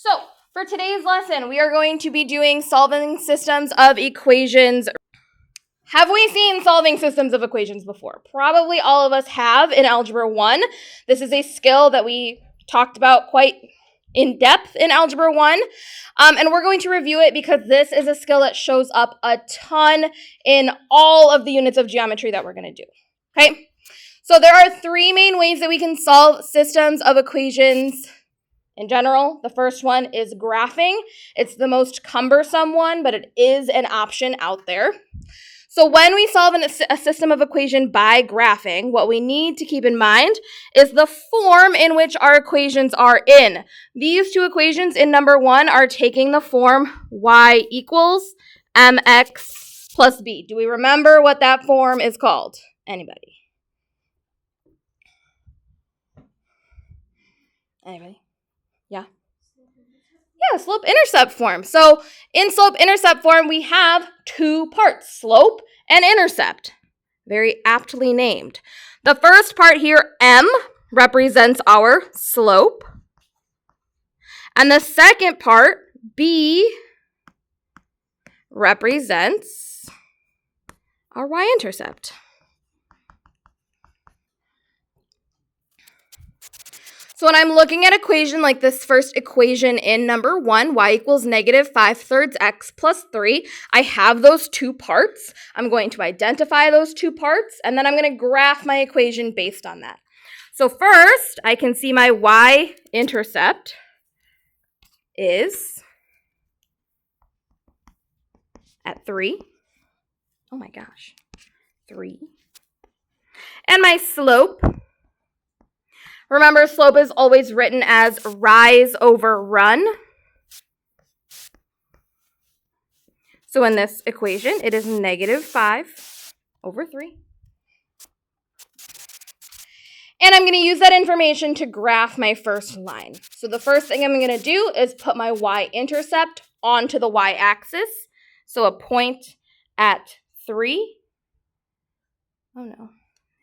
So, for today's lesson, we are going to be doing solving systems of equations. Have we seen solving systems of equations before? Probably all of us have in Algebra 1. This is a skill that we talked about quite in depth in Algebra 1. And we're going to review it because this is a skill that shows up a ton in all of the units of geometry that we're going to do. Okay? So there are three main ways that we can solve systems of equations in general. The first one is graphing. It's the most cumbersome one, but it is an option out there. So when we solve a system of equation by graphing, what we need to keep in mind is the form in which our equations are in. These two equations in number 1 are taking the form y equals mx plus b. Do we remember what that form is called? Anybody? Yeah? Yeah, slope-intercept form. So in slope-intercept form, we have two parts, slope and intercept. Very aptly named. The first part here, m, represents our slope. And the second part, b, represents our y-intercept. So when I'm looking at equation like this first equation in number 1, y equals negative 5/3 x plus 3, I have those two parts. I'm going to identify those two parts, and then I'm going to graph my equation based on that. So first, I can see my y-intercept is at 3. Oh my gosh, 3. And my slope, remember, slope is always written as rise over run. So in this equation, it is negative 5/3. And I'm going to use that information to graph my first line. So the first thing I'm going to do is put my y-intercept onto the y-axis. So a point at 3. Oh no,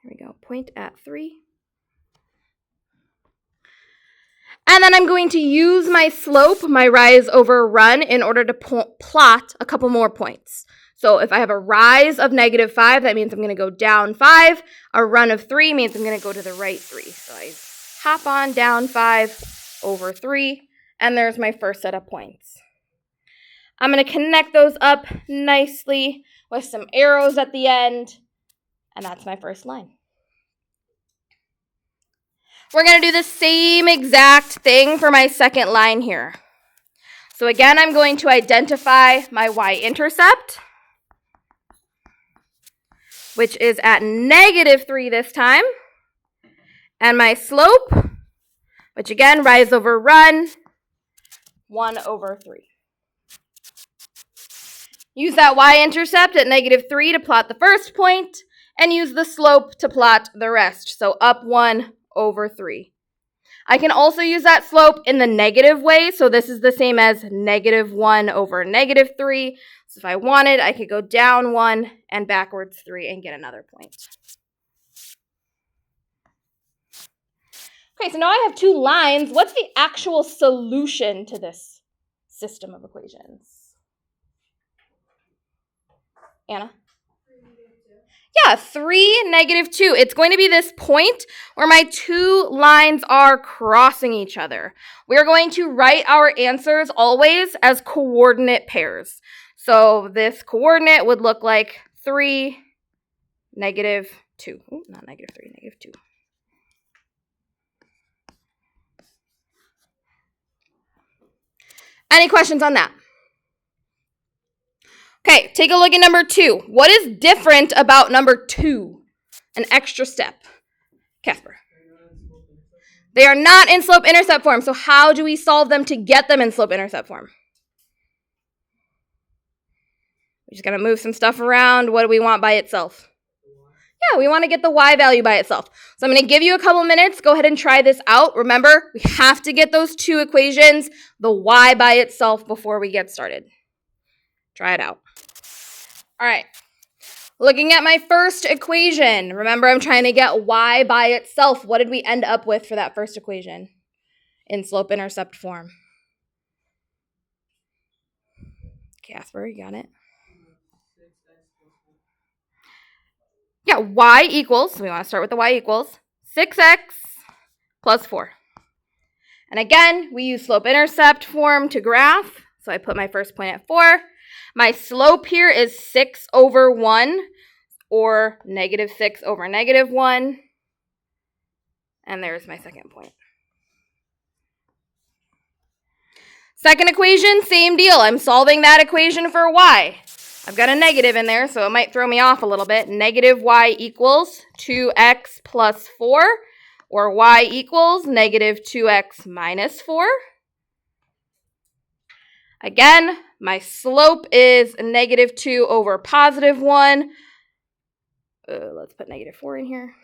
here we go, point at 3. And then I'm going to use my slope, my rise over run, in order to plot a couple more points. So if I have a rise of negative 5, that means I'm going to go down 5. A run of 3 means I'm going to go to the right 3. So I hop on down 5/3, and there's my first set of points. I'm going to connect those up nicely with some arrows at the end, and that's my first line. We're going to do the same exact thing for my second line here. So again, I'm going to identify my y-intercept, which is at negative 3 this time, and my slope, which again, rise over run, 1/3. Use that y-intercept at negative 3 to plot the first point, and use the slope to plot the rest. So up 1/3. I can also use that slope in the negative way, so this is the same as negative 1/3. So if I wanted, I could go down 1 and backwards 3 and get another point. Okay, so now I have two lines. What's the actual solution to this system of equations? Anna? Yeah, 3, -2. It's going to be this point where my two lines are crossing each other. We're going to write our answers always as coordinate pairs. So this coordinate would look like 3, -2. Ooh, not -3, -2. Any questions on that? Okay, take a look at number 2. What is different about number 2? An extra step. Casper. They are not in slope-intercept form, so how do we solve them to get them in slope-intercept form? We just got to move some stuff around. What do we want by itself? Yeah, we want to get the y value by itself. So I'm going to give you a couple minutes. Go ahead and try this out. Remember, we have to get those two equations, the y by itself, before we get started. Try it out. All right. Looking at my first equation, remember I'm trying to get y by itself. What did we end up with for that first equation in slope-intercept form? Casper, you got it? Yeah, y equals, we want to start with the y equals 6x plus 4. And again, we use slope-intercept form to graph. So I put my first point at 4. My slope here is 6 over 1, or negative 6 over negative 1. And there's my second point. Second equation, same deal. I'm solving that equation for y. I've got a negative in there, so it might throw me off a little bit. Negative y equals 2x plus 4. Or y equals negative 2x minus 4. Again, my slope is negative 2 over positive 1. Let's put negative 4 in here.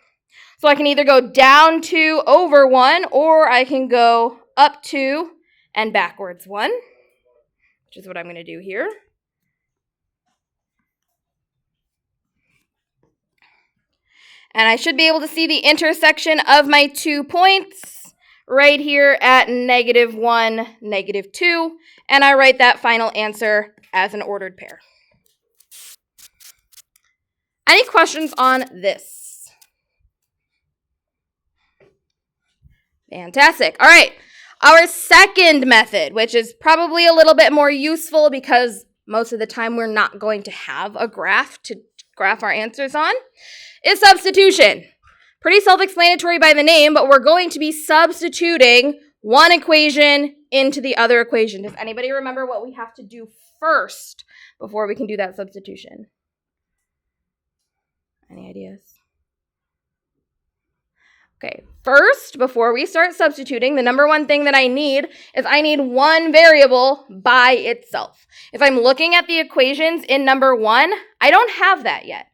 So I can either go down 2 over 1, or I can go up 2 and backwards 1, which is what I'm going to do here. And I should be able to see the intersection of my 2 points right here at negative 1, negative 2. And I write that final answer as an ordered pair. Any questions on this? Fantastic. All right. Our second method, which is probably a little bit more useful because most of the time we're not going to have a graph to graph our answers on, is substitution. Pretty self-explanatory by the name, but we're going to be substituting one equation into the other equation. Does anybody remember what we have to do first before we can do that substitution? Any ideas? Okay, first, before we start substituting, the number one thing that I need is I need one variable by itself. If I'm looking at the equations in number 1, I don't have that yet.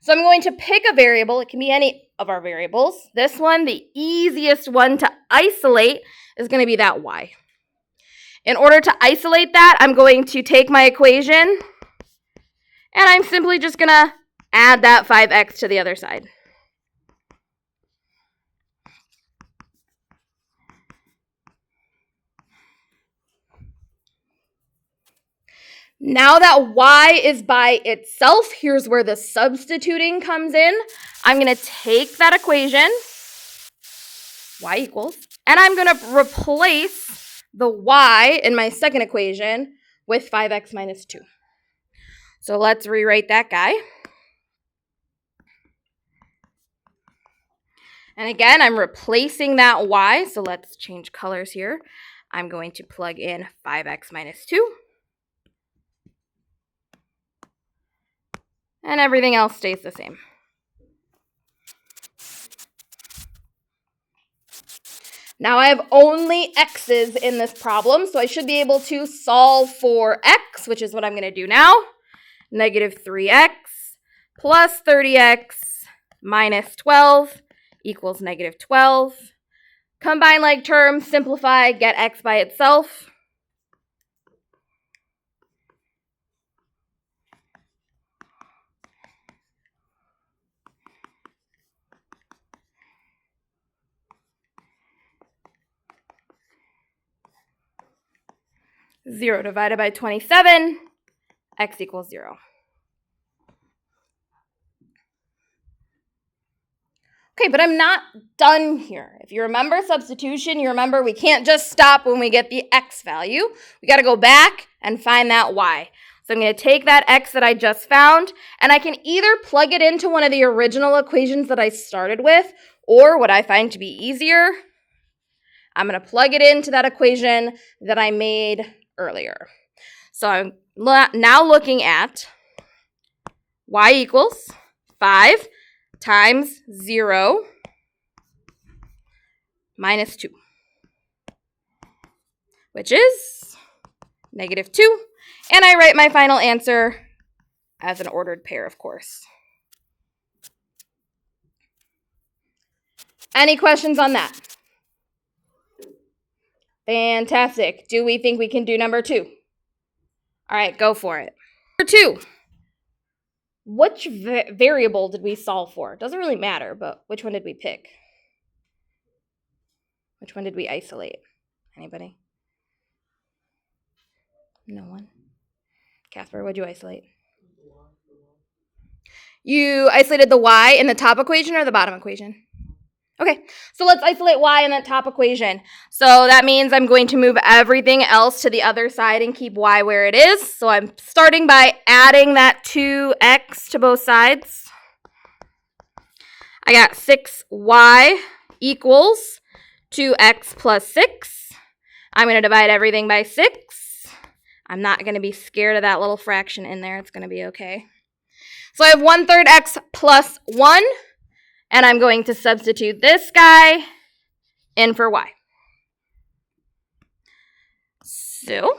So I'm going to pick a variable. It can be any of our variables. This one, the easiest one to isolate, is going to be that y. In order to isolate that, I'm going to take my equation, and I'm simply just going to add that 5x to the other side. Now that y is by itself, here's where the substituting comes in. I'm going to take that equation, y equals, and I'm going to replace the y in my second equation with 5x minus 2. So let's rewrite that guy. And again, I'm replacing that y, so let's change colors here. I'm going to plug in 5x minus 2. And everything else stays the same. Now I have only x's in this problem, so I should be able to solve for x, which is what I'm going to do now. Negative 3x plus 30x minus 12 equals negative 12. Combine like terms, simplify, get x by itself. Zero divided by 27, x equals 0. Okay, but I'm not done here. If you remember substitution, you remember we can't just stop when we get the x value. We got to go back and find that y. So I'm going to take that x that I just found, and I can either plug it into one of the original equations that I started with, or what I find to be easier, I'm going to plug it into that equation that I made earlier. So I'm now looking at y equals 5 times 0 minus 2, which is negative 2. And I write my final answer as an ordered pair, of course. Any questions on that? Fantastic. Do we think we can do number 2? All right, go for it. Number 2. Which variable did we solve for? It doesn't really matter, but which one did we pick? Which one did we isolate? Anybody? No one? Casper, what'd you isolate? You isolated the y in the top equation or the bottom equation? Okay, so let's isolate y in that top equation. So that means I'm going to move everything else to the other side and keep y where it is. So I'm starting by adding that 2x to both sides. I got 6y equals 2x plus 6. I'm going to divide everything by 6. I'm not going to be scared of that little fraction in there. It's going to be okay. So I have 1/3 x plus 1. And I'm going to substitute this guy in for y. So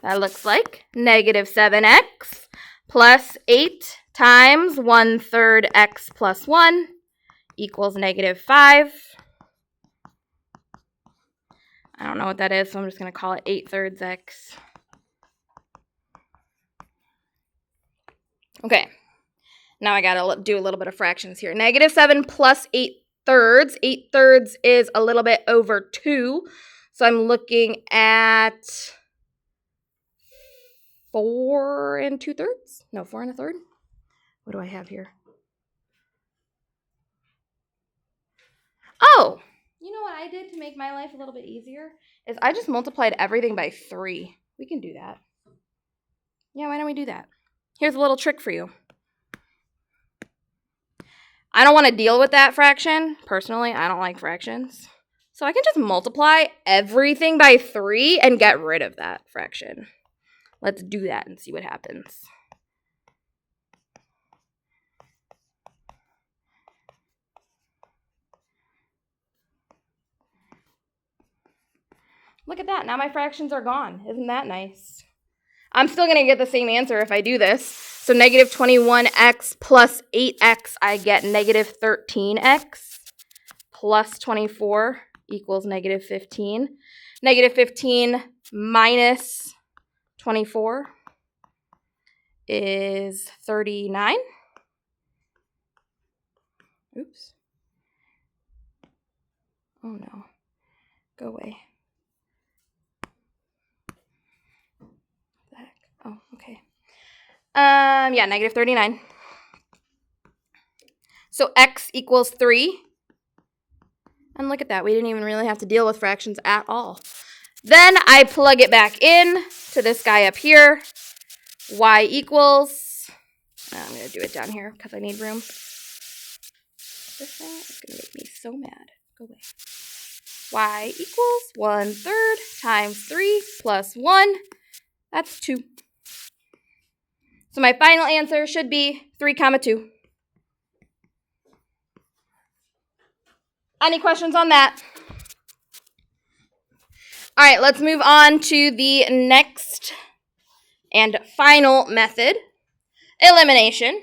that looks like negative 7x plus 8 times 1/3 x plus 1 equals negative 5. I don't know what that is, so I'm just going to call it 8/3 x. Okay. Now I got to do a little bit of fractions here. Negative 7 plus 8/3. 8/3 is a little bit over 2. So I'm looking at 4 2/3. No, 4 1/3. What do I have here? Oh, you know what I did to make my life a little bit easier? Is I just multiplied everything by 3. We can do that. Yeah, why don't we do that? Here's a little trick for you. I don't want to deal with that fraction. Personally, I don't like fractions. So I can just multiply everything by 3 and get rid of that fraction. Let's do that and see what happens. Look at that. Now my fractions are gone. Isn't that nice? I'm still going to get the same answer if I do this. So negative 21x plus 8x, I get negative 13x plus 24 equals negative 15. Negative 15 minus 24 is 39. Oops. Oh no. Go away. Oh, okay. Yeah, negative 39. So x equals 3. And look at that. We didn't even really have to deal with fractions at all. Then I plug it back in to this guy up here. Y equals, I'm going to do it down here because I need room. This thing is going to make me so mad. Go away. Y equals 1/3 times 3 plus 1. That's 2. So my final answer should be 3, 2. Any questions on that? All right, let's move on to the next and final method, elimination.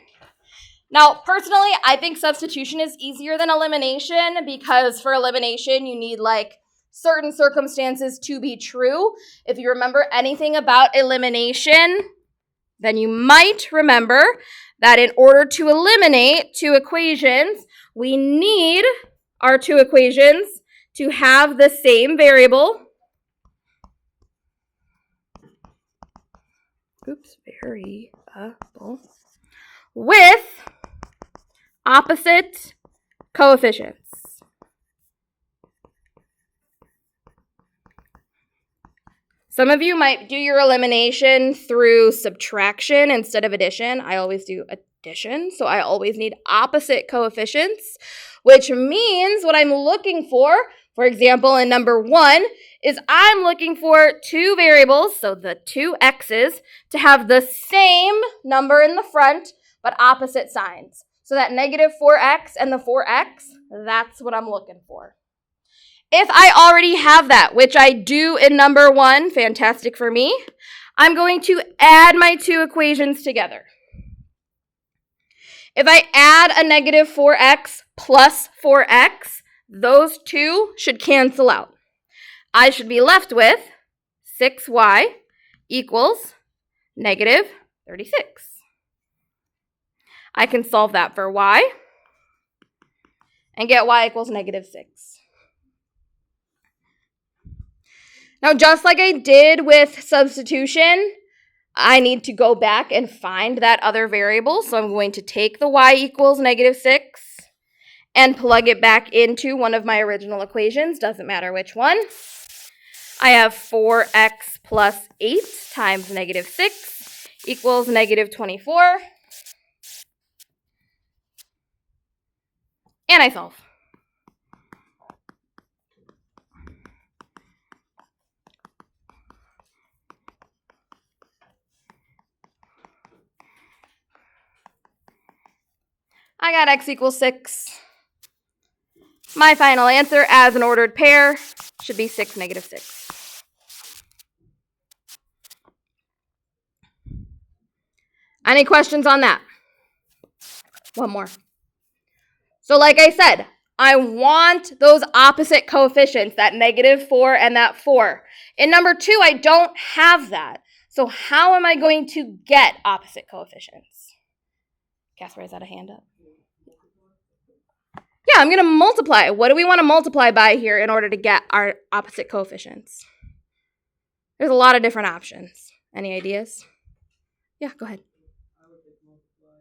Now, personally, I think substitution is easier than elimination because for elimination, you need like certain circumstances to be true. If you remember anything about elimination, then you might remember that in order to eliminate 2 equations, we need our 2 equations to have the same variable. Oops, variable. With opposite coefficients. Some of you might do your elimination through subtraction instead of addition. I always do addition, so I always need opposite coefficients, which means what I'm looking for example, in number 1, is I'm looking for 2 variables, so the 2 x's, to have the same number in the front, but opposite signs. So that negative 4x and the 4x, that's what I'm looking for. If I already have that, which I do in number 1, fantastic for me, I'm going to add my 2 equations together. If I add a negative 4x plus 4x, those 2 should cancel out. I should be left with 6y equals negative 36. I can solve that for y and get y equals negative 6. Now, just like I did with substitution, I need to go back and find that other variable. So I'm going to take the y equals -6 and plug it back into one of my original equations. Doesn't matter which one. I have 4x plus 8 times -6 equals -24. And I solve. I got x equals 6. My final answer as an ordered pair should be 6, -6. Any questions on that? One more. So like I said, I want those opposite coefficients, that -4 and that 4. In number 2, I don't have that. So how am I going to get opposite coefficients? Casper, has that a hand up? Yeah, I'm going to multiply. What do we want to multiply by here in order to get our opposite coefficients? There's a lot of different options. Any ideas? Yeah, go ahead. I would multiply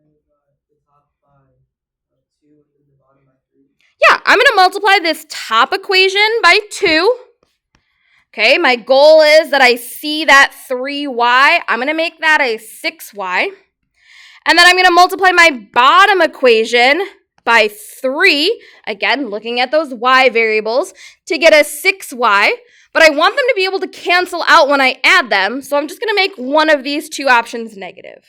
the top by 2 and the bottom by 3. Yeah, I'm going to multiply this top equation by 2. Okay, my goal is that I see that 3y. I'm going to make that a 6y. And then I'm going to multiply my bottom equation by 3, again, looking at those y variables, to get a 6y. But I want them to be able to cancel out when I add them, so I'm just going to make one of these two options negative.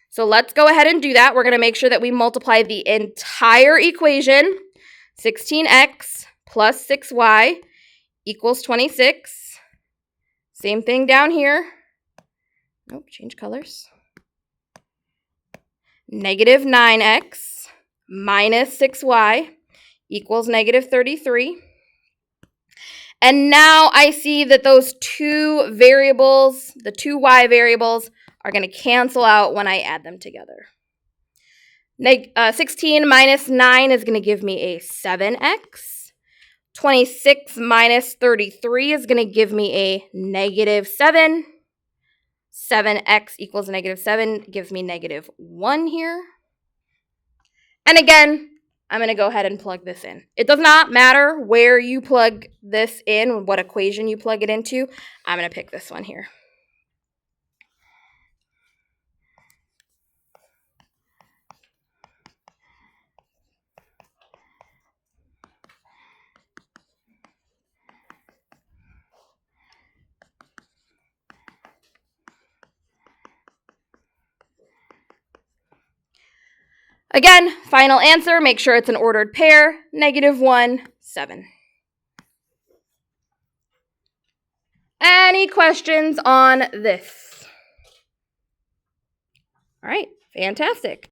So let's go ahead and do that. We're going to make sure that we multiply the entire equation, 16x plus 6y equals 26. Same thing down here. Nope, change colors. -9x minus 6y equals -33. And now I see that those two variables, the two y variables, are going to cancel out when I add them together. 16 minus 9 is going to give me a 7x. 26 minus 33 is going to give me a -7. 7x equals -7 gives me -1 here. And again, I'm going to go ahead and plug this in. It does not matter where you plug this in, what equation you plug it into. I'm going to pick this one here. Again, final answer, make sure it's an ordered pair, -1, 7. Any questions on this? All right, fantastic.